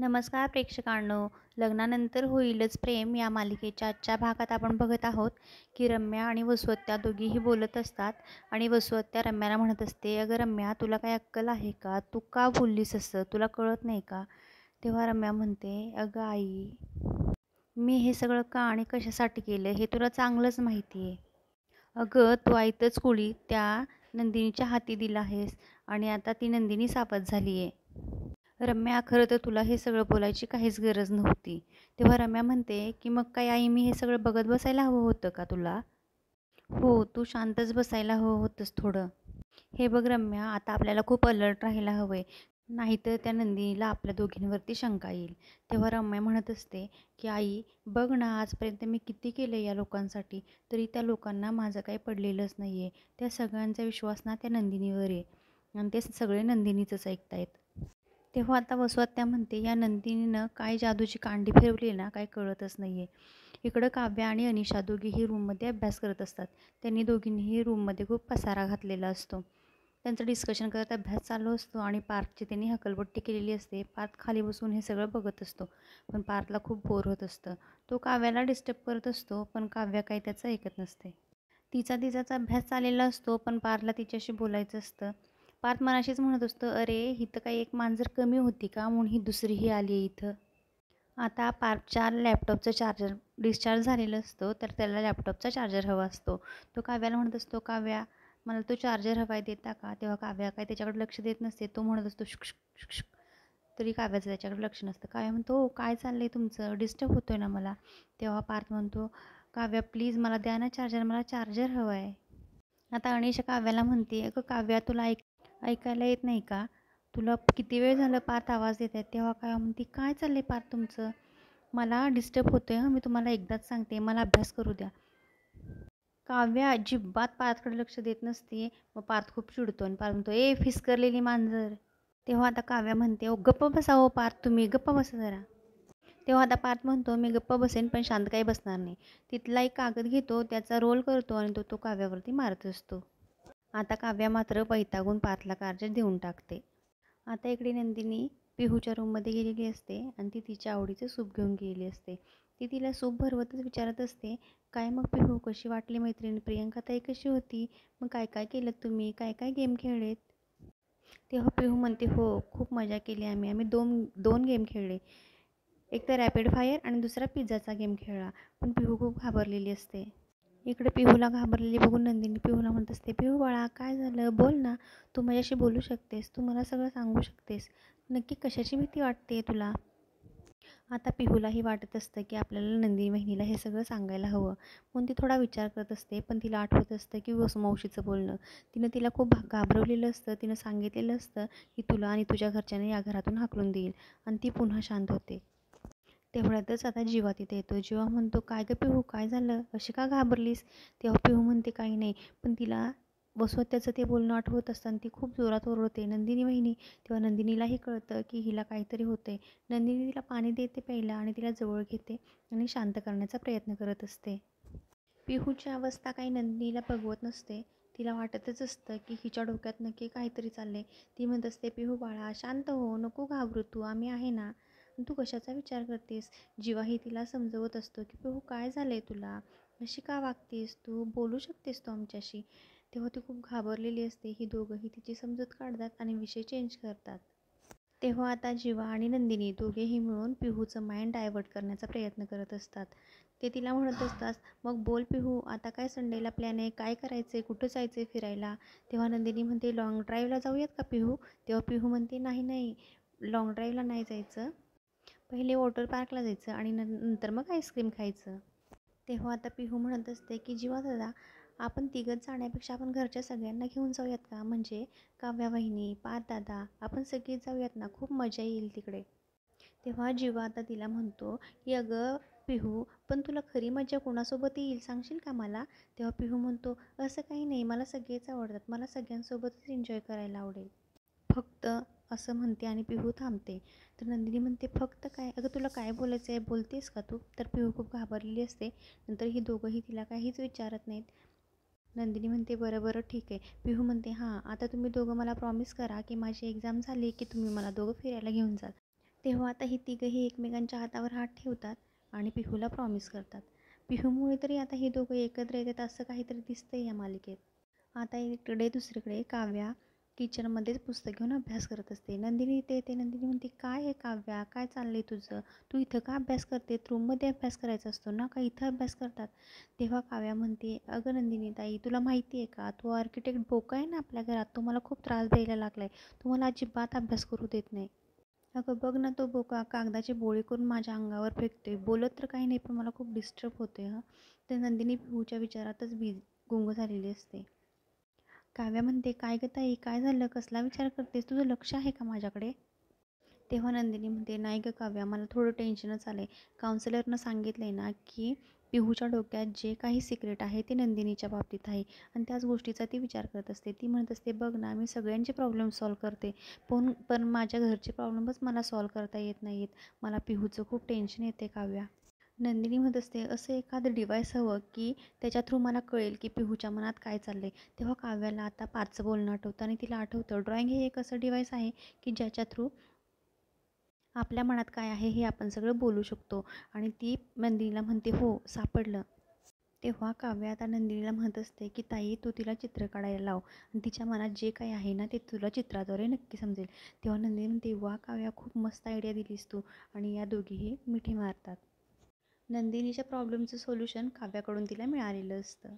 नमस्कार प्रेक्षकांनो. लग्नानंतर होईलच प्रेम या मालिकेच्या आजच्या भागात आपण बघत आहोत की रम्या आणि वसुहत्या दोघीही बोलत असतात आणि वसुहत्या रम्याला म्हणत असते, अगं रम्या, तुला काय अक्कल आहे का? तू का बोललीस असं? तुला कळत नाही का? तेव्हा रम्या म्हणते, अगं आई, मी हे सगळं का आणि कशासाठी केलं हे तुला चांगलंच माहिती आहे. अगं, तू आयतच कुळी त्या नंदिनीच्या हाती दिला आहेस आणि आता ती नंदिनी सावध झाली आहे. रम्या, खरं तर तुला हे सगळं बोलायची काहीच गरज नव्हती. तेव्हा रम्या म्हणते, की मग काय आई, मी हे सगळं बघत बसायला हवं होतं का तुला? हो, तू शांतच बसायला हवं होतंस थोडं. हे बघ रम्या, आता आपल्याला खूप अलर्ट राहायला हवंय. नाहीतर त्या नंदिनीला आपल्या दोघींवरती शंका येईल. तेव्हा रम्या म्हणत असते, की आई बघ ना, आजपर्यंत मी किती केलं या लोकांसाठी, तरी त्या लोकांना माझं काही पडलेलंच नाही आहे. त्या सगळ्यांचा विश्वास ना त्या नंदिनीवर आहे आणि ते सगळे नंदिनीचंच ऐकतायत. तेव्हा आता वसुहत्या म्हणते, या नंदिनीनं काय जादूची कांडी फिरवली ना, काय कळतच नाही आहे. इकडं काव्या आणि अनिशा दोघीही रूममध्ये अभ्यास करत असतात. त्यांनी दोघींनीही रूममध्ये खूप पसारा घातलेला असतो. त्यांचं डिस्कशन करत अभ्यास चालू असतो आणि पार्थची त्यांनी हकलपट्टी केलेली असते. पार्थ खाली बसून हे सगळं बघत असतो. पण पार्थला खूप बोर होत असतं. तो काव्याला डिस्टर्ब करत असतो, पण काव्या काही त्याचं ऐकत नसते. तिचाच अभ्यास चाललेला असतो, पण पार्थला तिच्याशी बोलायचं असतं. पार्थ मनाशीच म्हणत असतो, अरे इथं काही एक मांजर कमी होती का म्हणून ही दुसरीही आली आहे इथं. आता पार्थच्या लॅपटॉपचं चार्जर डिस्चार्ज झालेलं असतं, तर त्याला लॅपटॉपचा चार्जर हवा असतो. तो काव्याला म्हणत असतो, काव्या, मला तो चार्जर हवा आहे, देता का? तेव्हा काव्या काय त्याच्याकडे लक्ष देत नसते. तो म्हणत असतो शुक शुक शुक शुक. तरी काव्याचं त्याच्याकडे लक्ष नसतं. काव्या म्हणतो, हो काय चाललं आहे तुमचं? डिस्टर्ब होतोय ना मला. तेव्हा पार्थ म्हणतो, काव्या प्लीज मला द्या ना चार्जर, मला चार्जर हवा आहे. आता अनिशा काव्याला म्हणते, अगं काव्या, तुला ऐकायला येत नाही का? तुला किती वेळ झालं पार्थ आवाज देत आहेत. तेव्हा काव्या म्हणते, काय चाललं आहे पार्थ तुमचं? मला डिस्टर्ब होतोय हं, मी तुम्हाला एकदाच सांगते, मला अभ्यास करू द्या. काव्या अजिबात पार्थकडे लक्ष देत नसते. मग पार्थ खूप चिडतो आणि पार्थ म्हणतो, ए फिसकरलेली मांजर. तेव्हा आता काव्या म्हणते, ओ गप्प बसा हो पार्थ, तुम्ही गप्प बसा जरा. तेव्हा आता पार्थ म्हणतो, मी गप्प बसेन पण शांत काही बसणार नाही. तिथला एक कागद घेतो, त्याचा रोल करतो आणि तो काव्यावरती मारत असतो. आता काव्या मात्र वैतागून पार्थला चार्जर देऊन टाकते. आता इकडे नंदिनी पिहूच्या रूममध्ये गेलेली असते आणि ती तिच्या आवडीचं सूप घेऊन गेलेली असते. ती तिला सूप भरवतच विचारत असते, काय मग पिहू, कशी वाटली मैत्रीण? प्रियंकाताई कशी होती? मग काय काय केलं तुम्ही? काय काय गेम खेळलेत? तेव्हा पिहू म्हणते, हो खूप मजा केली आम्ही. आम्ही दोन दोन गेम खेळले. एक तर रॅपिड फायर आणि दुसरा पिझ्झाचा गेम खेळला. पण पिहू खूप घाबरलेली असते. इकडे पिहूला घाबरलेली बघून नंदिनी पिहूला म्हणत असते, पिहू बाळा काय झालं? बोल ना. तू माझ्याशी बोलू शकतेस. तू मला सगळं सांगू शकतेस. नक्की कशाची भीती वाटते तुला? आता पिहूलाही वाटत असतं की आपल्याला नंदिनी वहिनीला हे सगळं सांगायला हवं. म्हणून ती थोडा विचार करत असते. पण तिला आठवत असतं की मावशीचं बोलणं. तिनं तिला खूप घाबरवलेलं असतं. तिनं सांगितलेलं असतं की तुला आणि तुझ्या घरच्यांना या घरातून हाकलून देईल. आणि ती पुन्हा शांत होते. तेवढ्यातच आता जीवा तिथे येतो. जीवा म्हणतो, काय गं पिहू, काय झालं? अशी का घाबरलीस? तेव्हा पिहू म्हणते, काही नाही. पण तिला वसुहत्याचं ते बोलणं आठवत असताना ती खूप जोरात ओरडते, नंदिनी वहिनी. तेव्हा नंदिनीलाही कळतं की हिला काहीतरी होतंय. नंदिनी तिला पाणी देते प्यायला आणि तिला जवळ घेते आणि शांत करण्याचा प्रयत्न करत असते. पिहूची अवस्था काही नंदिनीला बघवत नसते. तिला वाटतच असतं की हिच्या डोक्यात नक्की काहीतरी चाललंय. ती म्हणत असते, पिहू बाळा शांत हो, नको घाबरू तू, आम्ही आहे ना. तू कशाचा विचार करतेस? जीवाही तिला समजवत असतो की पिहू काय झालंय तुला? अशी का वागतेस तू? बोलू शकतेस तू आमच्याशी. तेव्हा ती खूप घाबरलेली असते. ही दोघंही तिची समजूत काढतात आणि विषय चेंज करतात. तेव्हा आता जीवा आणि नंदिनी दोघेही मिळून पिहूचं माइंड डायव्हर्ट करण्याचा प्रयत्न करत असतात. ते तिला म्हणत असतात, मग बोल पिहू, आता काय संडेला प्लॅन आहे? काय करायचं आहे? कुठं जायचं आहे फिरायला? तेव्हा नंदिनी म्हणते, लाँग ड्राईव्हला जाऊयात का पिहू? तेव्हा पिहू म्हणते, नाही नाही, लाँग ड्राईव्हला नाही जायचं. पहिले वॉटर पार्कला जायचं आणि नंतर मग आईस्क्रीम खायचं. तेव्हा आता पिहू म्हणत असते की जीवा दादा, आपण तिघंच जाण्यापेक्षा आपण घरच्या सगळ्यांना घेऊन जाऊयात का? म्हणजे काव्या वहिनी, पार्थ दादा, आपण सगळीच जाऊयात ना, खूप मजा येईल तिकडे. तेव्हा जीवा आता तिला म्हणतो की अगं पिहू, पण तुला खरी मजा कोणासोबत येईल सांगशील का मला? तेव्हा पिहू म्हणतो, असं काही नाही, मला सगळेच आवडतात, मला सगळ्यांसोबतच एन्जॉय करायला आवडेल. फक्त असं म्हणते आणि पिहू थांबते. तर नंदिनी म्हणते, फक्त काय? अगं तुला काय बोलायचं आहे, बोलतेस का तू? तर पिहू खूप घाबरलेली असते. नंतर ही दोघंही तिला काहीच विचारत नाहीत. नंदिनी म्हणते, बरं बरं ठीक आहे. पिहू म्हणते, हां आता तुम्ही दोघं मला प्रॉमिस करा की माझी एक्झाम झाली की तुम्ही मला दोघं फिरायला घेऊन जाल. तेव्हा आता ही तिघंही एकमेकांच्या हातावर हात ठेवतात आणि पिहूला प्रॉमिस करतात. पिहूमुळे तरी आता हे दोघं एकत्र येतात असं काहीतरी दिसतंय या मालिकेत. आता इकडे दुसरीकडे काव्या किचनमध्येच पुस्तक घेऊन अभ्यास करत असते. नंदिनी इथे येते. नंदिनी म्हणते, काय आहे काव्या, काय चाललंय तुझं? तू इथं का अभ्यास करते? रूममध्ये अभ्यास करायचा असतो ना, का इथं अभ्यास करतात? तेव्हा काव्या म्हणते, अगं नंदिनी ताई, तुला माहिती आहे का, तो आर्किटेक्ट बोका आहे ना आपल्या घरात, तो मला खूप त्रास द्यायला लागलाय. तो मला अजिबात अभ्यास करू देत नाही. अगं बघ ना, तो बोका कागदाचे बोळे करून माझ्या अंगावर फेकतोय. बोलत तर काही नाही, पण मला खूप डिस्टर्ब होते हं. तर नंदिनी पिहूच्या विचारातच गुंग झालेली असते. काव्या म्हणते, काय गं ताई, काय झालं? कसला विचार करतेस? तुझं लक्ष आहे का माझ्याकडे? तेव्हा नंदिनी म्हणते, नाही गं काव्या, मला थोडं टेन्शनच आलं आहे. काउन्सिलरनं सांगितलं आहे ना, की पिहूच्या डोक्यात जे काही सिक्रेट आहे ते नंदिनीच्या बाबतीत आहे आणि त्याच गोष्टीचा ती विचार करत असते. ती म्हणत असते, बघ ना, मी सगळ्यांचे प्रॉब्लेम सॉल्व्ह करते, पण माझ्या घरचे प्रॉब्लेमच मला सॉल्व्ह करता येत नाहीत. मला पिहूचं खूप टेन्शन येते काव्या. नंदिनी म्हणत असते, असं एखादं डिव्हाइस हवं की त्याच्या थ्रू मला कळेल की पिहूच्या मनात काय चाललंय. तेव्हा काव्याला आता पारचं बोलणं आठवतं आणि तिला आठवतं, ड्रॉइंग हे एक असं डिव्हाइस आहे की ज्याच्या थ्रू आपल्या मनात काय आहे हे आपण सगळं बोलू शकतो. आणि ती नंदिनीला म्हणते, हो सापडलं. तेव्हा काव्य आता नंदिनीला म्हणत असते की ताई, तू तिला चित्र काढायला लाव आणि तिच्या मनात जे काही आहे ना ते तुला चित्राद्वारे नक्की समजेल. तेव्हा नंदिनी म्हणते, वा काव्या, खूप मस्त आयडिया दिलीस तू. आणि या दोघीही मिठी मारतात. नंदिनीच्या प्रॉब्लेमचं सोल्युशन काव्याकडून तिला मिळालेलं असतं.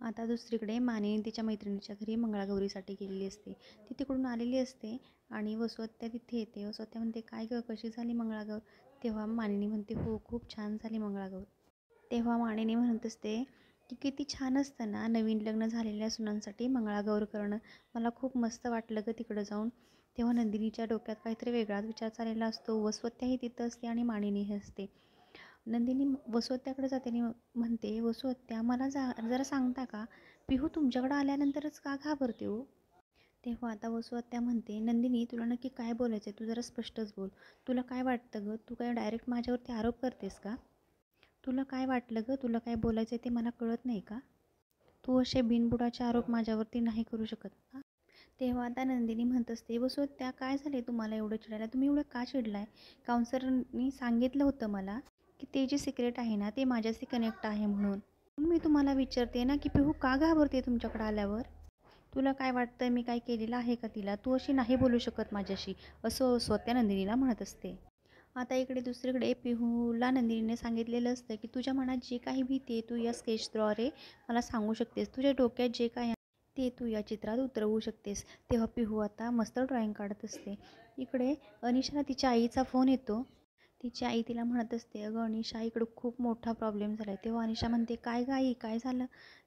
आता दुसरीकडे मानिनी तिच्या मैत्रिणीच्या घरी मंगळागौरीसाठी गेलेली असते. ती तिकडून आलेली असते आणि वसुहत्या तिथे येते. वसुहत्या म्हणते, काय गं, कशी झाली मंगळागौर? तेव्हा मानिनी म्हणते, हो खूप छान झाली मंगळागौर. तेव्हा मानिनी म्हणत असते की किती छान असतं ना नवीन लग्न झालेल्या सुनांसाठी मंगळागौर करणं. मला खूप मस्त वाटलं गं तिकडं जाऊन. तेव्हा नंदिनीच्या डोक्यात काहीतरी वेगळाच विचार चाललेला असतो. वसुहत्याही तिथं असते आणि मानिनीही असते. नंदिनी वसुहत्याकडे जाते आणि म्हणते, वसुहत्या, मला जरा सांगता का, पिहू तुमच्याकडे आल्यानंतरच का घाबरते हो? तेव्हा आता वसुहत्या म्हणते, नंदिनी, तुला नक्की काय बोलायचं आहे? तू जरा स्पष्टच बोल. तुला काय वाटतं गं? तू काय डायरेक्ट माझ्यावरती आरोप करतेस का? तुला काय वाटलं गं? तुला काय बोलायचं आहे ते मला कळत नाही का? तू असे बिनबुडाचे आरोप माझ्यावरती नाही करू शकत ना. तेव्हा आता नंदिनी म्हणत असते, वसुहत्या, काय झाले तुम्हाला एवढं चिडायला? तुम्ही एवढं का चिडलाय? काउन्सलरनी सांगितलं होतं मला की ते जे सिक्रेट आहे ना ते माझ्याशी कनेक्ट आहे म्हणून. मी तुम्हाला विचारते ना की पिहू का घाबरते तुमच्याकडे आल्यावर? तुला काय वाटतं, मी काय केलेलं आहे का तिला? तू अशी नाही बोलू शकत माझ्याशी, असं स्वतः नंदिनीला म्हणत असते. आता इकडे दुसरीकडे पिहूला नंदिनीने सांगितलेलं असतं की तुझ्या मनात जे काही भीती आहे तू या स्केचद्वारे मला सांगू शकतेस. तुझ्या डोक्यात जे काही आहे ते तू या चित्रात उतरवू शकतेस. तेव्हा पिहू आता मस्त ड्रॉइंग काढत असते. इकडे अनिशाला तिच्या आईचा फोन येतो. तिची आई तिला म्हणत असते, अगं अनिशा, इकडं खूप मोठा प्रॉब्लेम झाला आहे. तेव्हा अनिशा म्हणते, काय गं आई, काय झालं?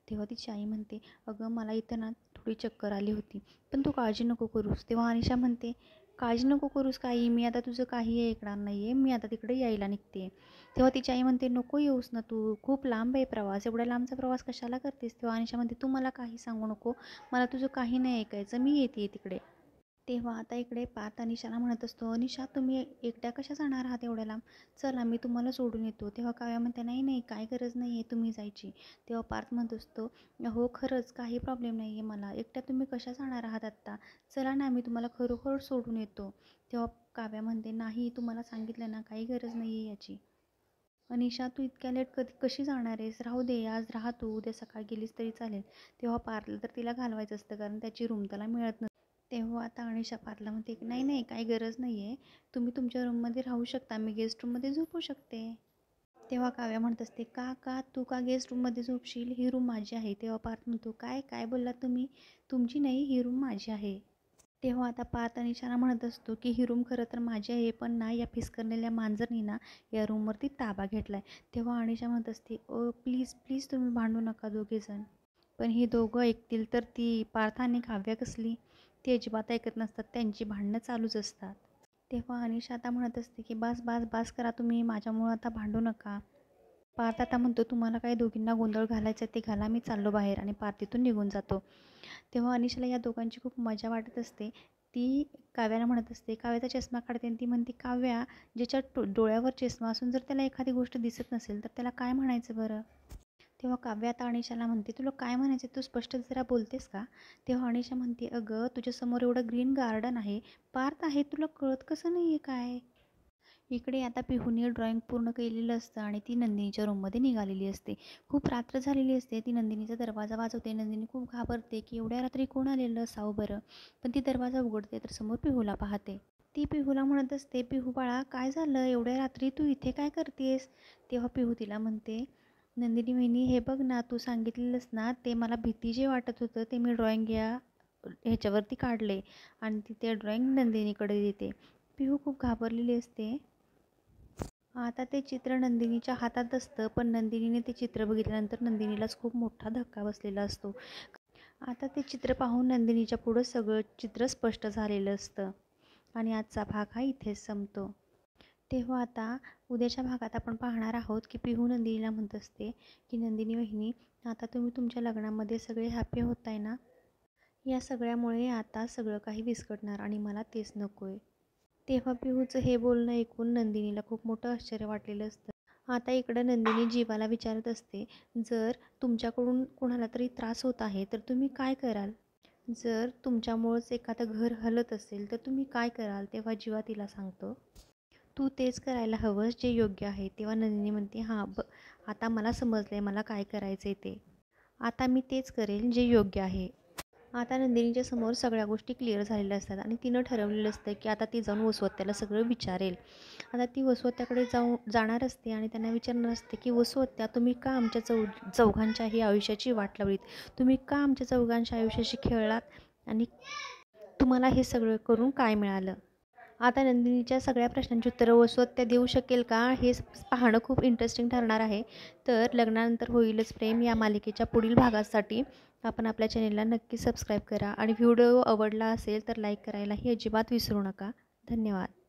तेव्हा तिची आई म्हणते, अगं मला इथं ना थोडी चक्कर आली होती, पण तू काळजी नको करूस. तेव्हा अनिशा म्हणते, काळजी नको करूस का आई, मी आता तुझं काही ऐकणार नाही आहे, मी आता तिकडे यायला निघते. तेव्हा तिची आई म्हणते, नको येऊस ना तू, खूप लांब आहे प्रवास, एवढ्या लांबचा प्रवास कशाला करतेस? तेव्हा अनिशा म्हणते, तू मला काही सांगू नको, मला तुझं काही नाही ऐकायचं, मी येते तिकडे. तेव्हा आता इकडे पार्थ अनिशाला म्हणत असतो, अनिशा, तुम्ही एकट्या कशा जाणार आहात एवढ्या लांब? चला मी तुम्हाला सोडून येतो. तेव्हा काव्या म्हणते, नाही नाही, काय गरज नाही आहे तुम्ही जायची. तेव्हा पार्थ म्हणत असतो, हो खरंच काही प्रॉब्लेम नाही आहे मला, एकट्या तुम्ही कशा जाणार आहात आत्ता? चला ना, मी तुम्हाला खरोखर सोडून येतो. तेव्हा काव्या म्हणते, नाही, तुम्हाला सांगितलं ना, काही गरज नाही आहे याची. अनिशा, तू इतक्या लेट कशी जाणार आहेस? राहू दे, आज राहा तू, उद्या सकाळी गेलीस तरी चालेल. तेव्हा पार्थला तर तिला घालवायचं असतं कारण त्याची रूम त्याला मिळत नसते. तेव्हा आता अनिशा पार्थला म्हणते की नाही नाही, काही गरज नाही आहे, तुम्ही तुमच्या रूममध्ये राहू शकता, मी गेस्ट रूममध्ये झोपू शकते. तेव्हा काव्या म्हणत असते, का का तू का गेस्ट रूममध्ये झोपशील? ही रूम माझी आहे. तेव्हा पार्थ म्हणतो, काय काय बोललात तुम्ही? तुमची नाही, ही रूम माझी आहे. तेव्हा आता पार्थ अनिशाला म्हणत असतो की ही रूम खरं तर माझी आहे, पण ना या फिसकरलेल्या मांजरनी ना या रूमवरती ताबा घेतला आहे. तेव्हा अनिशा म्हणत असते, ओ प्लीज प्लीज तुम्ही भांडू नका दोघेजण. पण ही दोघं ऐकतील तर ती पार्थ आणि काव्या कसली? ती अजिबात ऐकत नसतात, त्यांची भांडणं चालूच असतात. तेव्हा अनिशा आता म्हणत असते की बास बास बास करा तुम्ही, माझ्यामुळं आता भांडू नका. पार्थ आता म्हणतो, तुम्हाला काही दोघींना गोंधळ घालायचा ते घाला, मी चाललो बाहेर. आणि पार्थ तिथून निघून जातो. तेव्हा अनिशाला या दोघांची खूप मजा वाटत असते. ती काव्याला म्हणत असते, काव्याचा चष्मा काढते आणि ती म्हणते, काव्या, ज्याच्या डोळ्यावर चष्मा असून जर त्याला एखादी गोष्ट दिसत नसेल तर त्याला काय म्हणायचं बरं? तेव्हा काव्या आता अनिशाला म्हणते, तुला काय म्हणायचं, तू स्पष्ट जरा बोलतेस का? तेव्हा अनिशा म्हणते, अगं तुझ्यासमोर एवढं ग्रीन गार्डन आहे, पार्थ आहे, तुला कळत कसं नाही आहे काय? इकडे आता पिहूने ड्रॉइंग पूर्ण केलेलं असतं आणि ती नंदिनीच्या रूममध्ये निघालेली असते. खूप रात्र झालेली असते. ती नंदिनीचा दरवाजा वाजवते. नंदिनी खूप घाबरते की एवढ्या रात्री कोण आलेलं असावं बरं. पण ती दरवाजा उघडते तर समोर पिहूला पाहते. ती पिहूला म्हणत असते, पिहू बाळा काय झालं, एवढ्या रात्री तू इथे काय करतेस? तेव्हा पिहू तिला म्हणते, नंदिनी वहिनी हे बघ ना, तू सांगितलेलंस ना, ते मला भीती जे वाटत होतं ते मी ड्रॉइंग ह्याच्यावरती काढले आणि ती ते ड्रॉइंग नंदिनीकडे देते. पिहू खूप घाबरलेली असते. आता ते चित्र नंदिनीच्या हातात असतं, पण नंदिनीने ते चित्र बघितल्यानंतर नंदिनीलाच खूप मोठा धक्का बसलेला असतो. आता ते चित्र पाहून नंदिनीच्या पुढं सगळं चित्र स्पष्ट झालेलं असतं आणि आजचा भाग हा इथेच संपतो. तेव्हा आता उद्याच्या भागात आपण पाहणार आहोत की पिहू नंदिनीला म्हणत असते की नंदिनी वहिनी, आता तुम्ही तुमच्या लग्नामध्ये सगळे हॅपी होताय ना? या सगळ्यामुळे आता सगळं काही विस्कटणार आणि मला तेच नको आहे. तेव्हा पिहूचं हे बोलणं ऐकून नंदिनीला खूप मोठं आश्चर्य वाटलेलं असतं. आता इकडं नंदिनी जीवाला विचारत असते, जर तुमच्याकडून कोणाला तरी त्रास होत आहे तर तुम्ही काय कराल? जर तुमच्यामुळंच एखादं घर हलत असेल तर तुम्ही काय कराल? तेव्हा जीवा तिला सांगतो, तू तेच करायला हवंस जे योग्य आहे. तेव्हा नंदिनी म्हणते, हां आता मला समजलं आहे मला काय करायचं आहे ते. आता मी तेच करेल जे योग्य आहे. आता नंदिनीच्या समोर सगळ्या गोष्टी क्लिअर झालेल्या असतात आणि तिनं ठरवलेलं असतं की आता ती जाऊन वसुहत्याला सगळं विचारेल. आता ती वसुहत्याकडे जाणार असते आणि त्यांना विचारणार असते की वसुहत्या, तुम्ही का आमच्या चौघांच्याही आयुष्याची वाट लावलीत? तुम्ही का आमच्या चौघांच्या आयुष्याशी खेळलात आणि तुम्हाला हे सगळं करून काय मिळालं? आता नंदिनीच्या सगळ्या प्रश्नांची उत्तरं वसुहत्या देऊ शकेल का, हे पाहणं खूप इंटरेस्टिंग ठरणार आहे. तर लग्नानंतर होईलच प्रेम या मालिकेच्या पुढील भागासाठी आपण आपल्या चॅनेलला नक्की सबस्क्राईब करा आणि व्हिडिओ आवडला असेल तर लाईक करायलाही अजिबात विसरू नका. धन्यवाद.